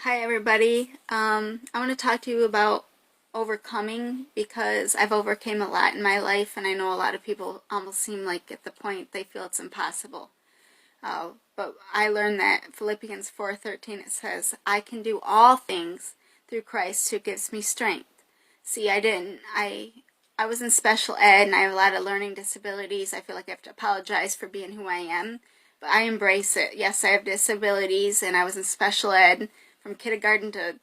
Hi everybody. I want to talk to you about overcoming because I've overcame a lot in my life, and I know a lot of people almost seem like at the point they feel it's impossible. But I learned that Philippians 4:13, it says, "I can do all things through Christ who gives me strength." See, I didn't. I was in special ed and I have a lot of learning disabilities. I feel like I have to apologize for being who I am, but I embrace it. Yes, I have disabilities, and I was in special ed from kindergarten to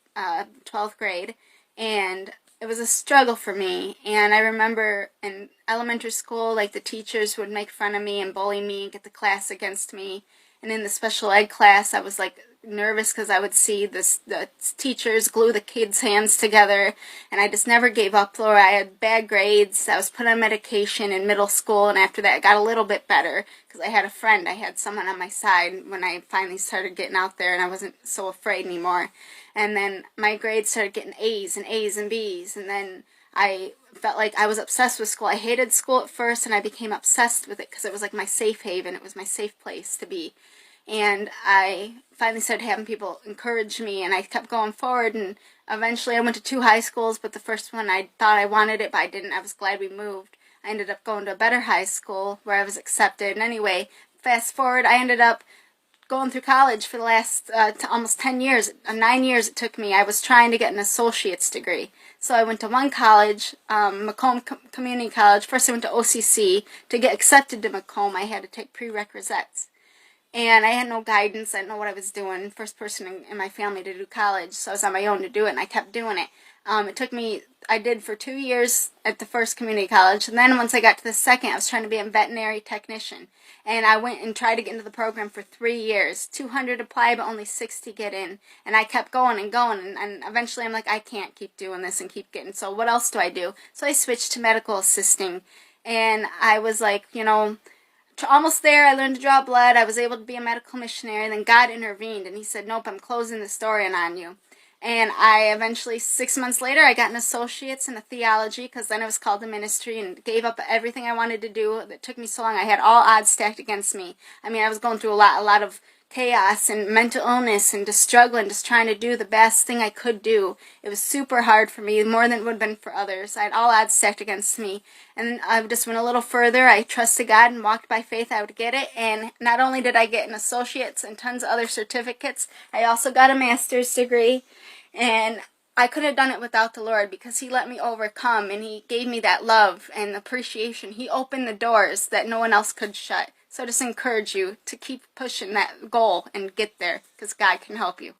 12th grade, and it was a struggle for me. And I remember in elementary school, like, the teachers would make fun of me and bully me and get the class against me. And in the special ed class, I was like nervous because I would see the teachers glue the kids' hands together, and I just never gave up. Laura, I had bad grades. I was put on medication in middle school, and after that, it got a little bit better because I had a friend. I had someone on my side when I finally started getting out there, and I wasn't so afraid anymore. And then my grades started getting A's and A's and B's, and then I felt like I was obsessed with school. I hated school at first, and I became obsessed with it because it was like my safe haven. It was my safe place to be. And I finally started having people encourage me, and I kept going forward, and eventually I went to 2 high schools, but the first one I thought I wanted it, but I didn't. I was glad we moved. I ended up going to a better high school where I was accepted. And anyway, fast forward, I ended up going through college for the last almost 10 years, 9 years it took me. I was trying to get an associate's degree. So I went to one college, Macomb Community College. First I went to OCC. To get accepted to Macomb, I had to take prerequisites. And I had no guidance. I didn't know what I was doing. First person in my family to do college, so I was on my own to do it, and I kept doing it. It took me, I did for 2 years at the first community college, and then once I got to the second, I was trying to be a veterinary technician. And I went and tried to get into the program for 3 years. 200 apply, but only 60 get in. And I kept going and going, and eventually I'm like, I can't keep doing this and keep getting, so what else do I do? So I switched to medical assisting, and I was like, almost there. I learned to draw blood. I was able to be a medical missionary. Then God intervened, and he said, nope, I'm closing the story on you. And I eventually, 6 months later, I got an associate's in a theology, because then it was called the ministry, and gave up everything I wanted to do. It took me so long. I had all odds stacked against me. I mean, I was going through a lot of chaos and mental illness and just struggling, just trying to do the best thing I could do. It was super hard for me, more than it would have been for others. I had all odds stacked against me. And I just went a little further. I trusted God and walked by faith I would get it. And not only did I get an associate's and tons of other certificates, I also got a master's degree. And I couldn't have done it without the Lord, because he let me overcome, and he gave me that love and appreciation. He opened the doors that no one else could shut. So I just encourage you to keep pushing that goal and get there, because God can help you.